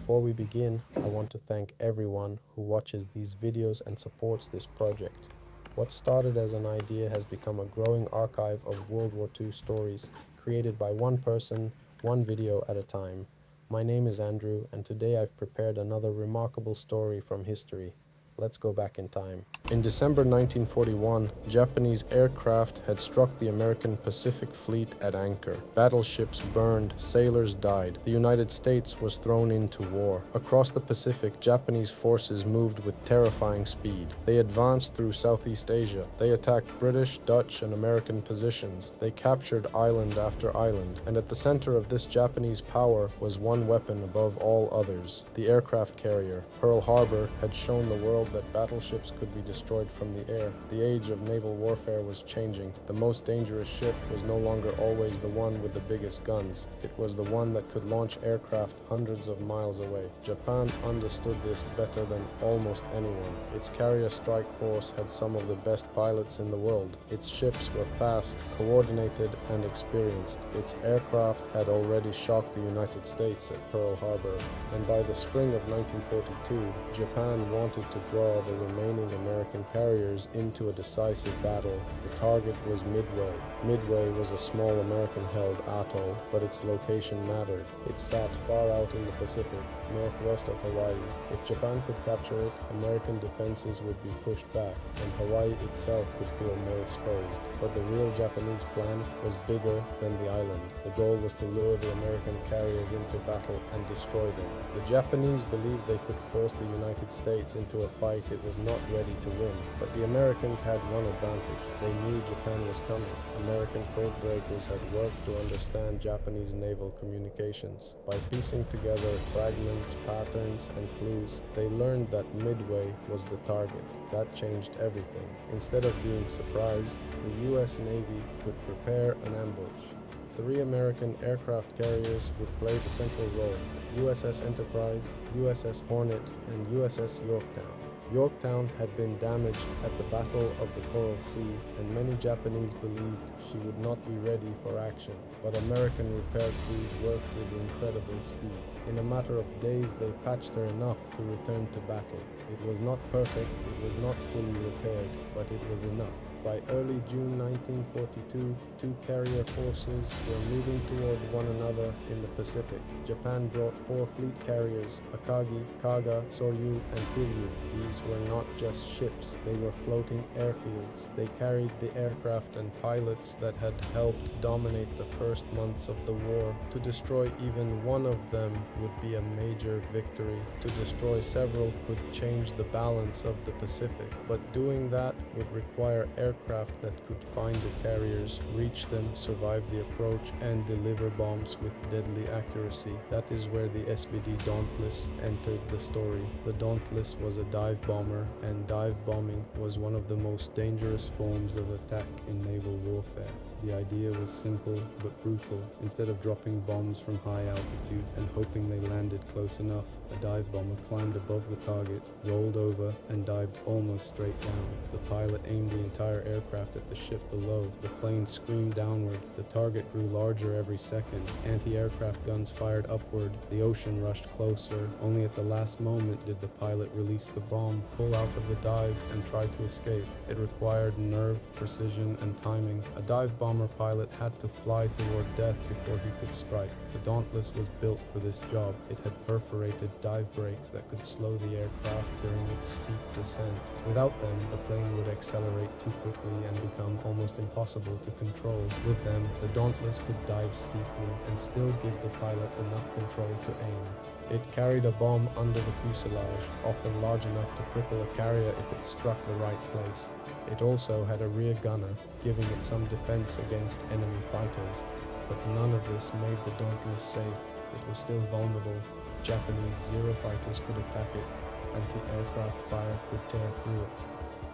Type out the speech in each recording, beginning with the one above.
Before we begin, I want to thank everyone who watches these videos and supports this project. What started as an idea has become a growing archive of World War II stories created by one person, one video at a time. My name is Andrew, and today I've prepared another remarkable story from history. Let's go back in time. In December 1941, Japanese aircraft had struck the American Pacific Fleet at anchor. Battleships burned, sailors died. The United States was thrown into war. Across the Pacific, Japanese forces moved with terrifying speed. They advanced through Southeast Asia. They attacked British, Dutch, and American positions. They captured island after island. And at the center of this Japanese power was one weapon above all others: the aircraft carrier. Pearl Harbor had shown the world that battleships could be destroyed from the air. The age of naval warfare was changing. The most dangerous ship was no longer always the one with the biggest guns. It was the one that could launch aircraft hundreds of miles away. Japan understood this better than almost anyone. Its carrier strike force had some of the best pilots in the world. Its ships were fast, coordinated, and experienced. Its aircraft had already shocked the United States at Pearl Harbor, and by the spring of 1942, Japan wanted to draw the remaining American carriers into a decisive battle. The target was Midway. Midway was a small American-held atoll, but its location mattered. It sat far out in the Pacific, northwest of Hawaii. If Japan could capture it, American defenses would be pushed back, and Hawaii itself could feel more exposed. But the real Japanese plan was bigger than the island. The goal was to lure the American carriers into battle and destroy them. The Japanese believed they could force the United States into a fight it was not ready to win, but the Americans had one advantage. They knew Japan was coming. American code breakers had worked to understand Japanese naval communications. By piecing together fragments, patterns, and clues, they learned that Midway was the target. That changed everything. Instead of being surprised, the US Navy could prepare an ambush. 3 American aircraft carriers would play the central role: USS Enterprise, USS Hornet, and USS Yorktown. Yorktown had been damaged at the Battle of the Coral Sea, and many Japanese believed she would not be ready for action. But American repair crews worked with incredible speed. In a matter of days, they patched her enough to return to battle. It was not perfect, it was not fully repaired, but it was enough. By early June 1942, 2 carrier forces were moving toward one another in the Pacific. Japan brought 4 fleet carriers: Akagi, Kaga, Soryu, and Hiryu. These were not just ships, they were floating airfields. They carried the aircraft and pilots that had helped dominate the first months of the war. To destroy even one of them would be a major victory. To destroy several could change the balance of the Pacific, but doing that would require aircraft that could find the carriers, reach them, survive the approach, and deliver bombs with deadly accuracy. That is where the SBD Dauntless entered the story. The Dauntless was a dive bomber, and dive bombing was one of the most dangerous forms of attack in naval warfare. The idea was simple but brutal. Instead of dropping bombs from high altitude and hoping they landed close enough, a dive bomber climbed above the target, rolled over, and dived almost straight down. The pilot aimed the entire aircraft at the ship below. The plane screamed downward. The target grew larger every second. Anti-aircraft guns fired upward. The ocean rushed closer. Only at the last moment did the pilot release the bomb, pull out of the dive, and try to escape. It required nerve, precision, and timing. A dive bomber pilot had to fly toward death before he could strike. The Dauntless was built for this job. It had perforated dive brakes that could slow the aircraft during its steep descent. Without them, the plane would accelerate too quickly and become almost impossible to control. With them, the Dauntless could dive steeply and still give the pilot enough control to aim. It carried a bomb under the fuselage, often large enough to cripple a carrier if it struck the right place. It also had a rear gunner, giving it some defense against enemy fighters. But none of this made the Dauntless safe. It was still vulnerable. Japanese Zero fighters could attack it. Anti-aircraft fire could tear through it.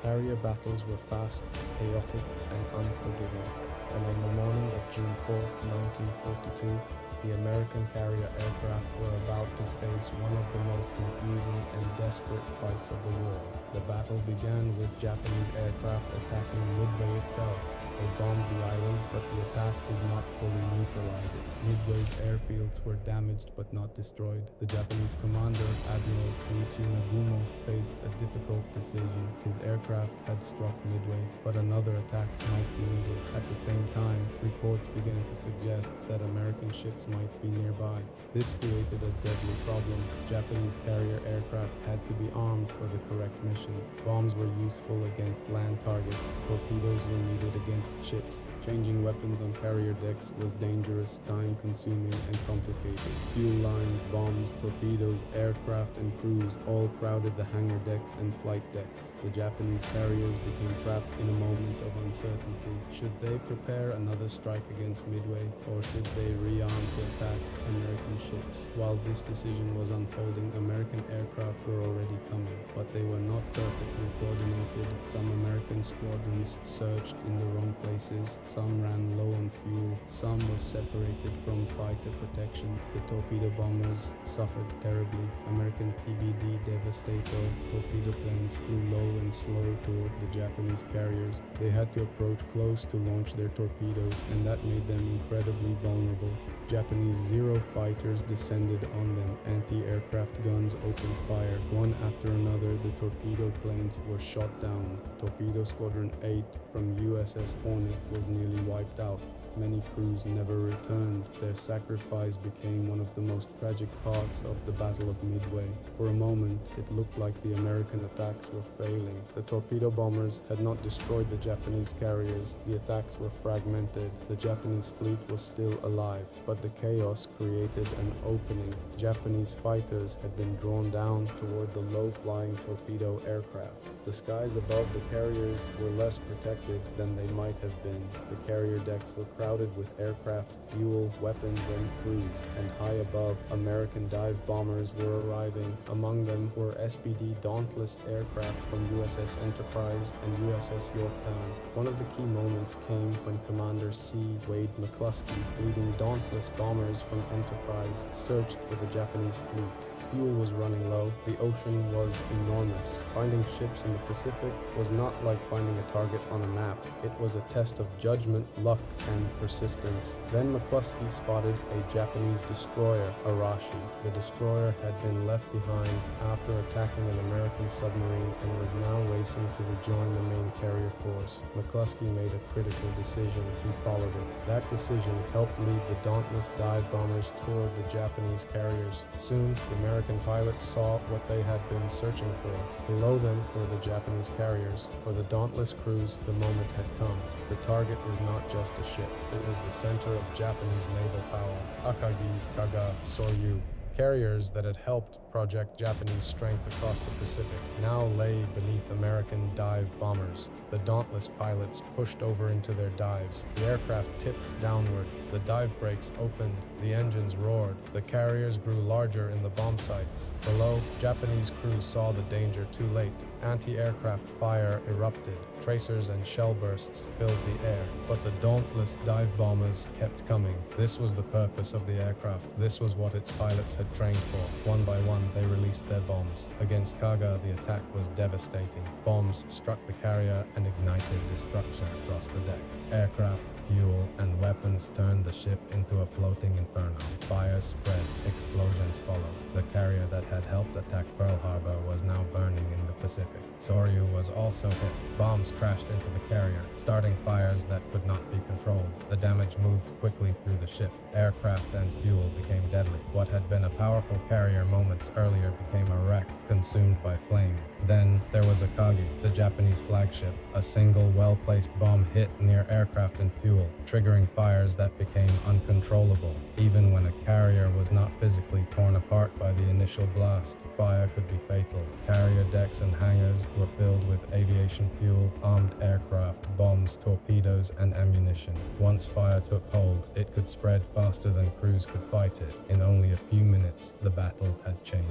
Carrier battles were fast, chaotic, and unforgiving. And on the morning of June 4th, 1942, the American carrier aircraft were about to face one of the most confusing and desperate fights of the war. The battle began with Japanese aircraft attacking Midway itself. They bombed the island, but the attack did not fully neutralize it. Midway's airfields were damaged but not destroyed. The Japanese commander, Admiral Chuichi Nagumo, faced a difficult decision. His aircraft had struck Midway, but another attack might be needed. At the same time, reports began to suggest that American ships might be nearby. This created a deadly problem. Japanese carrier aircraft had to be armed for the correct mission. Bombs were useful against land targets. Torpedoes were needed against ships. Changing weapons on carrier decks was dangerous, time-consuming, and complicated. Fuel lines, bombs, torpedoes, aircraft, and crews all crowded the hangar decks and flight decks. The Japanese carriers became trapped in a moment of uncertainty. Should they prepare another strike against Midway, or should they rearm to attack American ships? While this decision was unfolding, American aircraft were already coming, but they were not perfectly coordinated. Some American squadrons surged in the wrong places, some ran low on fuel, some were separated from fighter protection. The torpedo bombers suffered terribly. American TBD Devastator torpedo planes flew low and slow toward the Japanese carriers. They had to approach close to launch their torpedoes, and that made them incredibly vulnerable. Japanese Zero fighters descended on them. Anti-aircraft guns opened fire. One after another, the torpedo planes were shot down. Torpedo Squadron 8 from USS Hornet was nearly wiped out. Many crews never returned. Their sacrifice became one of the most tragic parts of the Battle of Midway. For a moment, it looked like the American attacks were failing. The torpedo bombers had not destroyed the Japanese carriers. The attacks were fragmented. The Japanese fleet was still alive, but the chaos created an opening. Japanese fighters had been drawn down toward the low-flying torpedo aircraft. The skies above the carriers were less protected than they might have been. The carrier decks were crowded with aircraft, fuel, weapons, and crews, and high above, American dive bombers were arriving. Among them were SBD Dauntless aircraft from USS Enterprise and USS Yorktown. One of the key moments came when Commander C. Wade McCluskey, leading Dauntless bombers from Enterprise, searched for the Japanese fleet. Fuel was running low. The ocean was enormous. Finding ships in the Pacific was not like finding a target on a map. It was a test of judgment, luck, and persistence. Then McCluskey spotted a Japanese destroyer, Arashi. The destroyer had been left behind after attacking an American submarine and was now racing to rejoin the main carrier force. McCluskey made a critical decision. He followed it. That decision helped lead the Dauntless dive bombers toward the Japanese carriers. Soon, the American pilots saw what they had been searching for. Below them were the Japanese carriers. For the Dauntless crews, the moment had come. The target was not just a ship. It was the center of Japanese naval power. Akagi, Kaga, Soryu. Carriers that had helped project Japanese strength across the Pacific now lay beneath American dive bombers. The Dauntless pilots pushed over into their dives. The aircraft tipped downward. The dive brakes opened. The engines roared. The carriers grew larger in the bomb sights. Below, Japanese crews saw the danger too late. Anti-aircraft fire erupted. Tracers and shell bursts filled the air. But the Dauntless dive bombers kept coming. This was the purpose of the aircraft. This was what its pilots had trained for. One by one, they released their bombs. Against Kaga, the attack was devastating. Bombs struck the carrier and ignited destruction across the deck. Aircraft, fuel, and weapons turned the ship into a floating inferno. Fires spread, explosions followed. The carrier that had helped attack Pearl Harbor was now burning in the Pacific. Soryu was also hit. Bombs crashed into the carrier, starting fires that could not be controlled. The damage moved quickly through the ship. Aircraft and fuel became deadly. What had been a powerful carrier moments earlier became a wreck, consumed by flame. Then there was Akagi, the Japanese flagship. A single well-placed bomb hit near aircraft and fuel, triggering fires that became uncontrollable. Even when a carrier was not physically torn apart by the initial blast, fire could be fatal. Carrier decks and hangars were filled with aviation fuel, armed aircraft, bombs, torpedoes, and ammunition. Once fire took hold, it could spread faster than crews could fight it. In only a few minutes, the battle had changed.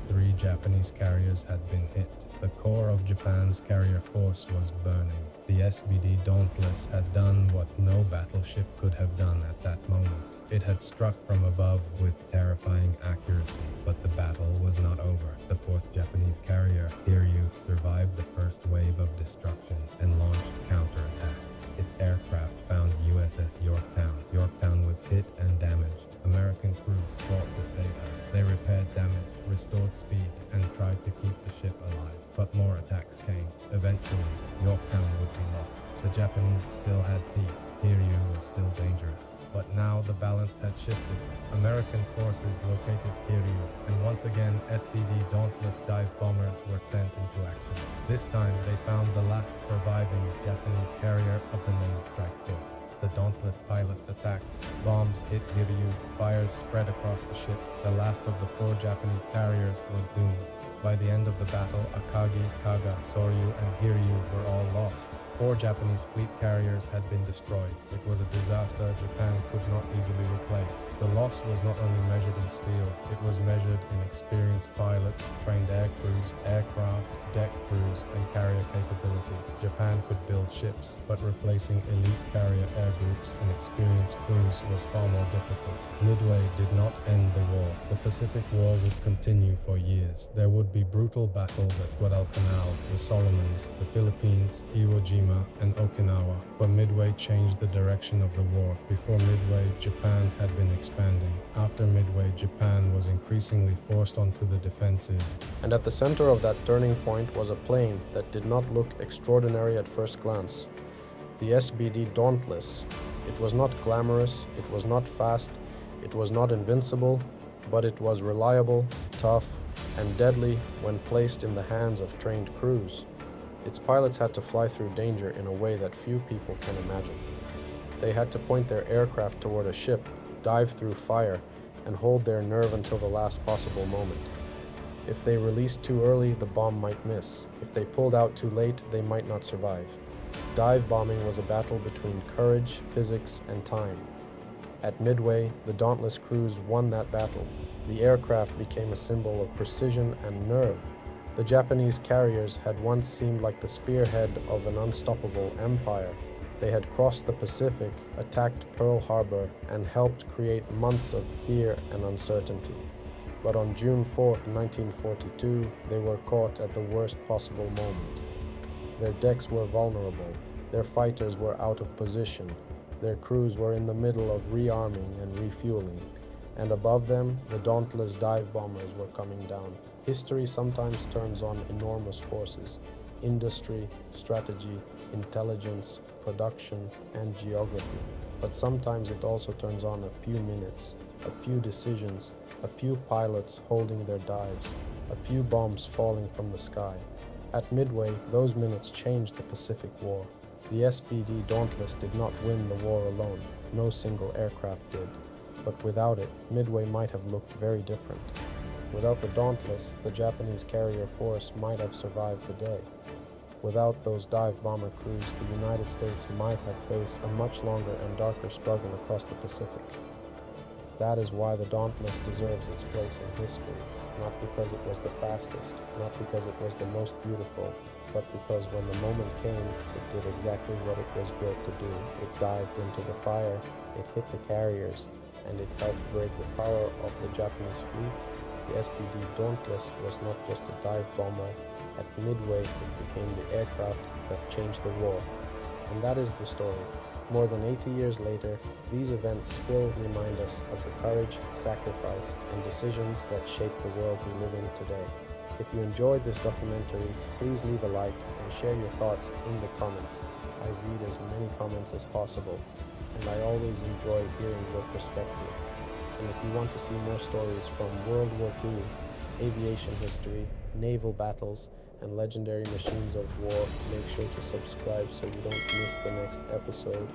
3 Japanese carriers had been hit. The core of Japan's carrier force was burning. The SBD Dauntless had done what no battleship could have done at that moment. It had struck from above with terrifying accuracy, but the battle was not over. The 4th Japanese carrier, Hiryu, survived the first wave of destruction and launched counterattacks. Its aircraft USS Yorktown. Yorktown was hit and damaged. American crews fought to save her. They repaired damage, restored speed, and tried to keep the ship alive. But more attacks came. Eventually, Yorktown would be lost. The Japanese still had teeth. Hiryu was still dangerous. But now the balance had shifted. American forces located Hiryu, and once again SBD Dauntless dive bombers were sent into action. This time they found the last surviving Japanese carrier of the main strike force. The Dauntless pilots attacked. Bombs hit Hiryu. Fires spread across the ship. The last of the 4 Japanese carriers was doomed. By the end of the battle, Akagi, Kaga, Soryu, and Hiryu were all lost. 4 Japanese fleet carriers had been destroyed. It was a disaster Japan could not easily replace. The loss was not only measured in steel, it was measured in experienced pilots, trained air crews, aircraft, deck crews, and carrier capability. Japan could build ships, but replacing elite carrier air groups and experienced crews was far more difficult. Midway did not end the war. The Pacific War would continue for years. There would be brutal battles at Guadalcanal, the Solomons, the Philippines, Iwo Jima, and Okinawa, but Midway changed the direction of the war. Before Midway, Japan had been expanding. After Midway, Japan was increasingly forced onto the defensive. And at the center of that turning point was a plane that did not look extraordinary at first glance. The SBD Dauntless. It was not glamorous, it was not fast, it was not invincible, but it was reliable, tough, and deadly when placed in the hands of trained crews. Its pilots had to fly through danger in a way that few people can imagine. They had to point their aircraft toward a ship, dive through fire, and hold their nerve until the last possible moment. If they released too early, the bomb might miss. If they pulled out too late, they might not survive. Dive bombing was a battle between courage, physics, and time. At Midway, the Dauntless crews won that battle. The aircraft became a symbol of precision and nerve. The Japanese carriers had once seemed like the spearhead of an unstoppable empire. They had crossed the Pacific, attacked Pearl Harbor, and helped create months of fear and uncertainty. But on June 4, 1942, they were caught at the worst possible moment. Their decks were vulnerable, their fighters were out of position, their crews were in the middle of rearming and refueling, and above them, the Dauntless dive bombers were coming down. History sometimes turns on enormous forces: industry, strategy, intelligence, production, and geography. But sometimes it also turns on a few minutes, a few decisions, a few pilots holding their dives, a few bombs falling from the sky. At Midway, those minutes changed the Pacific War. The SBD Dauntless did not win the war alone. No single aircraft did. But without it, Midway might have looked very different. Without the Dauntless, the Japanese carrier force might have survived the day. Without those dive bomber crews, the United States might have faced a much longer and darker struggle across the Pacific. That is why the Dauntless deserves its place in history, not because it was the fastest, not because it was the most beautiful, but because when the moment came, it did exactly what it was built to do. It dived into the fire, it hit the carriers, and it helped break the power of the Japanese fleet. The SBD Dauntless was not just a dive bomber. At Midway, it became the aircraft that changed the war. And that is the story. More than 80 years later, these events still remind us of the courage, sacrifice, and decisions that shape the world we live in today. If you enjoyed this documentary, please leave a like and share your thoughts in the comments. I read as many comments as possible, and I always enjoy hearing your perspective. And if you want to see more stories from World War II, aviation history, naval battles, and legendary machines of war, make sure to subscribe so you don't miss the next episode.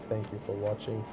Thank you for watching.